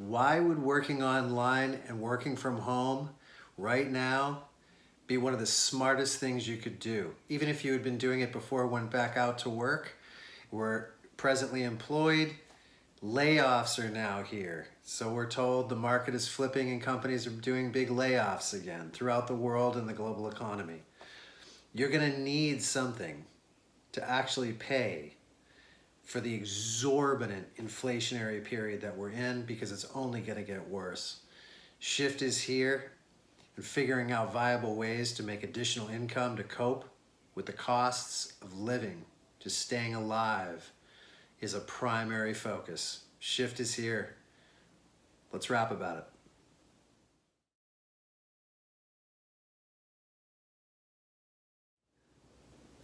Why would working online and working from home right now be one of the smartest things you could do? Even if you had been doing it before, went back out to work, we're presently employed, layoffs are now here. So we're told the market is flipping and companies are doing big layoffs again throughout the world and the global economy. You're gonna need something to actually pay for the exorbitant inflationary period that we're in, because it's only going to get worse. Shift is here, and figuring out viable ways to make additional income to cope with the costs of living, just staying alive, is a primary focus. Shift is here. Let's rap about it.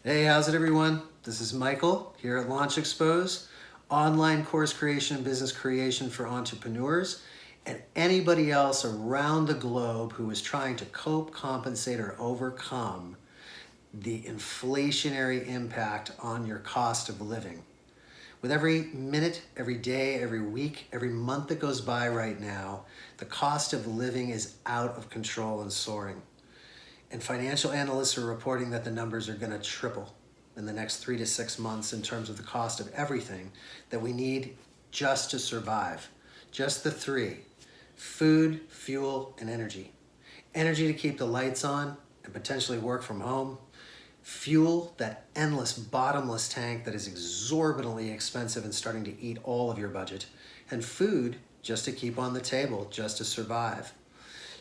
Hey, how's it everyone? This is Michael here at Launch Expose, online course creation and business creation for entrepreneurs and anybody else around the globe who is trying to cope, compensate, or overcome the inflationary impact on your cost of living. With every minute, every day, every week, every month that goes by right now, the cost of living is out of control and soaring. And financial analysts are reporting that the numbers are going to triple in the next 3 to 6 months in terms of the cost of everything that we need just to survive. Just the three: food, fuel, and energy. Energy to keep the lights on and potentially work from home. Fuel, that endless, bottomless tank that is exorbitantly expensive and starting to eat all of your budget. And food, just to keep on the table, just to survive.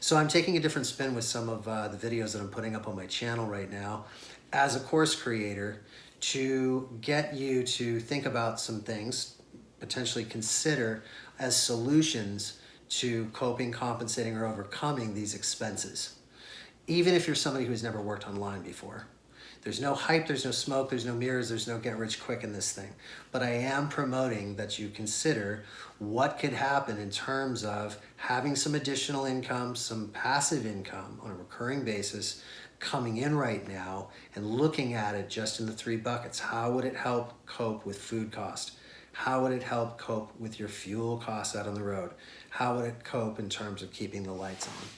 So I'm taking a different spin with some of the videos that I'm putting up on my channel right now as a course creator to get you to think about some things, potentially consider as solutions to coping, compensating, or overcoming these expenses. Even if you're somebody who's never worked online before. There's no hype, there's no smoke, there's no mirrors, there's no get rich quick in this thing. But I am promoting that you consider what could happen in terms of having some additional income, some passive income on a recurring basis coming in right now, and looking at it just in the three buckets. How would it help cope with food cost? How would it help cope with your fuel costs out on the road? How would it cope in terms of keeping the lights on?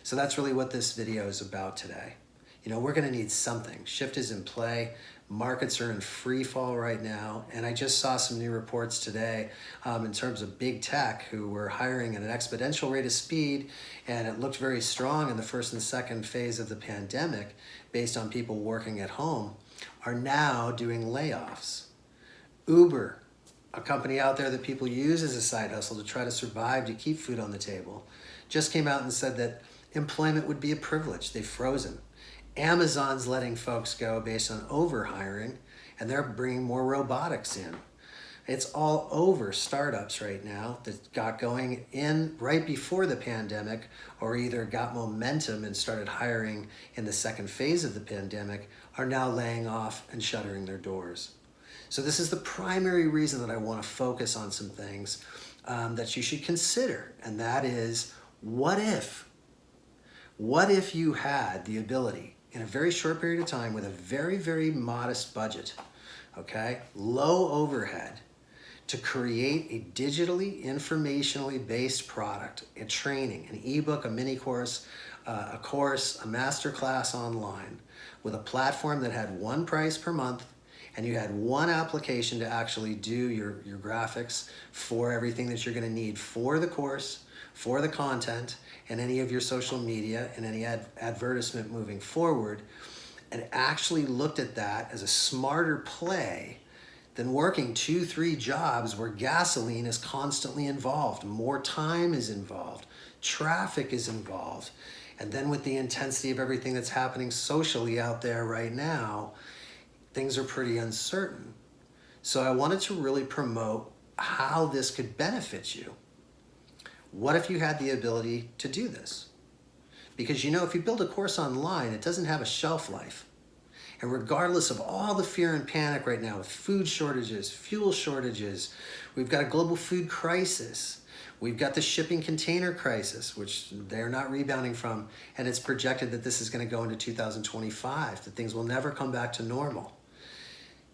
So that's really what this video is about today. You know, we're going to need something. Shift is in play. Markets are in free fall right now. And I just saw some new reports today in terms of big tech who were hiring at an exponential rate of speed. And it looked very strong in the first and second phase of the pandemic based on people working at home, are now doing layoffs. Uber, a company out there that people use as a side hustle to try to survive, to keep food on the table, just came out and said that employment would be a privilege. They've frozen. Amazon's letting folks go based on overhiring, and they're bringing more robotics in. It's all over startups right now that got going in right before the pandemic, or either got momentum and started hiring in the second phase of the pandemic, are now laying off and shuttering their doors. So this is the primary reason that I want to focus on some things that you should consider, and that is, what if? What if you had the ability in a very short period of time with a very, very modest budget, okay, low overhead, to create a digitally, informationally based product, a training, an ebook, a mini course, a course, a masterclass online, with a platform that had one price per month, and you had one application to actually do your graphics for everything that you're going to need for the course, for the content, and any of your social media and any advertisement moving forward, and actually looked at that as a smarter play than working 2-3 jobs where gasoline is constantly involved, more time is involved, traffic is involved, and then with the intensity of everything that's happening socially out there right now, things are pretty uncertain. So I wanted to really promote how this could benefit you. What if you had the ability to do this? Because, you know, if you build a course online, it doesn't have a shelf life. And regardless of all the fear and panic right now with food shortages, fuel shortages, we've got a global food crisis. We've got the shipping container crisis, which they're not rebounding from. And it's projected that this is going to go into 2025, that things will never come back to normal.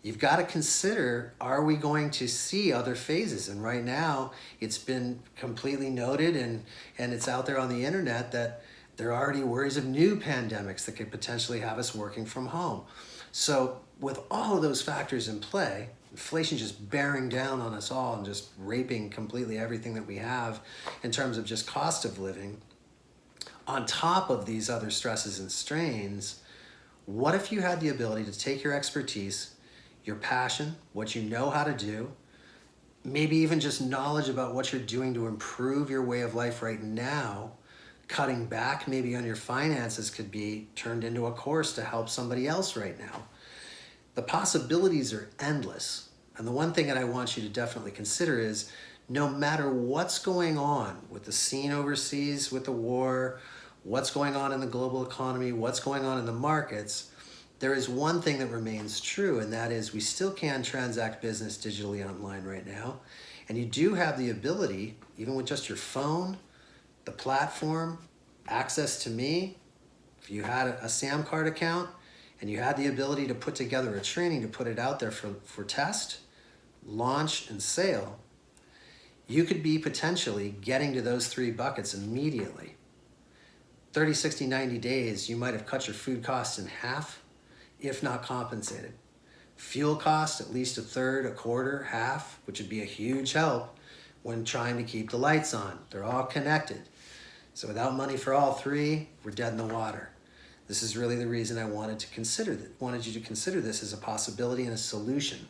you've got to consider, are we going to see other phases? And right now, it's been completely noted and it's out there on the internet that there are already worries of new pandemics that could potentially have us working from home. So with all of those factors in play, inflation just bearing down on us all and just raping completely everything that we have in terms of just cost of living, on top of these other stresses and strains, what if you had the ability to take your expertise, your passion, what you know how to do, maybe even just knowledge about what you're doing to improve your way of life right now, cutting back maybe on your finances could be turned into a course to help somebody else right now. The possibilities are endless. And the one thing that I want you to definitely consider is no matter what's going on with the scene overseas, with the war, what's going on in the global economy, what's going on in the markets, there is one thing that remains true, and that is we still can transact business digitally online right now. And you do have the ability, even with just your phone, the platform, access to me, if you had a SAM card account and you had the ability to put together a training to put it out there for test, launch, and sale, you could be potentially getting to those 3 buckets immediately. 30, 60, 90 days, you might have cut your food costs in half, if not compensated. Fuel costs, at least a third, a quarter, half, which would be a huge help when trying to keep the lights on. They're all connected. So without money for all 3, we're dead in the water. This is really the reason I wanted you to consider this as a possibility and a solution.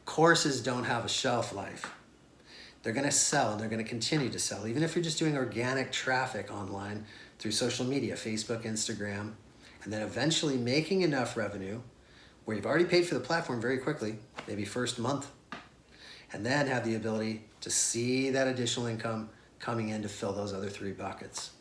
Courses don't have a shelf life. They're going to sell and they're going to continue to sell. Even if you're just doing organic traffic online through social media, Facebook, Instagram, and then eventually making enough revenue where you've already paid for the platform very quickly, maybe first month, and then have the ability to see that additional income coming in to fill those other 3 buckets.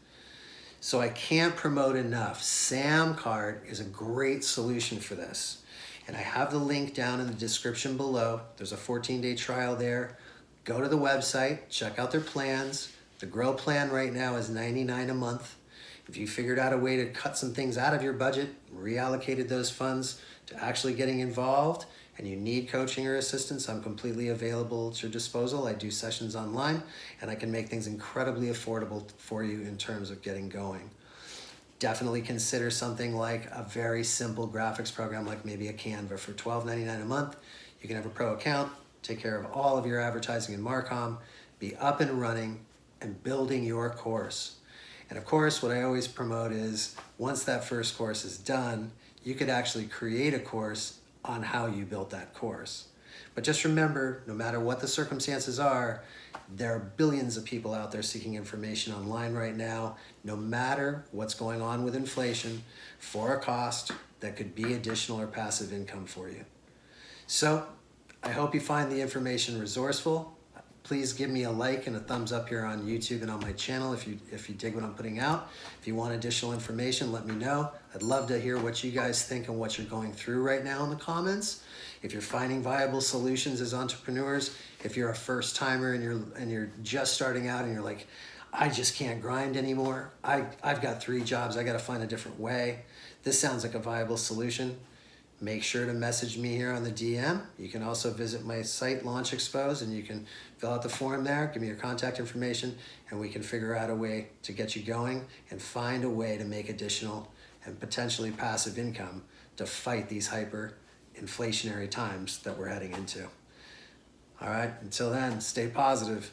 So I can't promote enough. SAM card is a great solution for this. And I have the link down in the description below. There's a 14-day trial there. Go to the website, check out their plans. The Grow plan right now is $99 a month. If you figured out a way to cut some things out of your budget, reallocated those funds to actually getting involved, and you need coaching or assistance, I'm completely available at your disposal. I do sessions online, and I can make things incredibly affordable for you in terms of getting going. Definitely consider something like a very simple graphics program, like maybe a Canva for $12.99 a month. You can have a pro account, take care of all of your advertising and Marcom, be up and running, and building your course. And of course, what I always promote is once that first course is done, you could actually create a course on how you built that course. But just remember, no matter what the circumstances are, there are billions of people out there seeking information online right now, no matter what's going on with inflation, for a cost that could be additional or passive income for you. So I hope you find the information resourceful. Please give me a like and a thumbs up here on YouTube and on my channel if you dig what I'm putting out. If you want additional information, let me know. I'd love to hear what you guys think and what you're going through right now in the comments. If you're finding viable solutions as entrepreneurs, if you're a first timer and you're just starting out and you're like, I just can't grind anymore. I've got 3 jobs. I got to find a different way. This sounds like a viable solution. Make sure to message me here on the DM. You can also visit my site, Launch Expose, and you can fill out the form there, give me your contact information, and we can figure out a way to get you going and find a way to make additional and potentially passive income to fight these hyper-inflationary times that we're heading into. All right, until then, stay positive.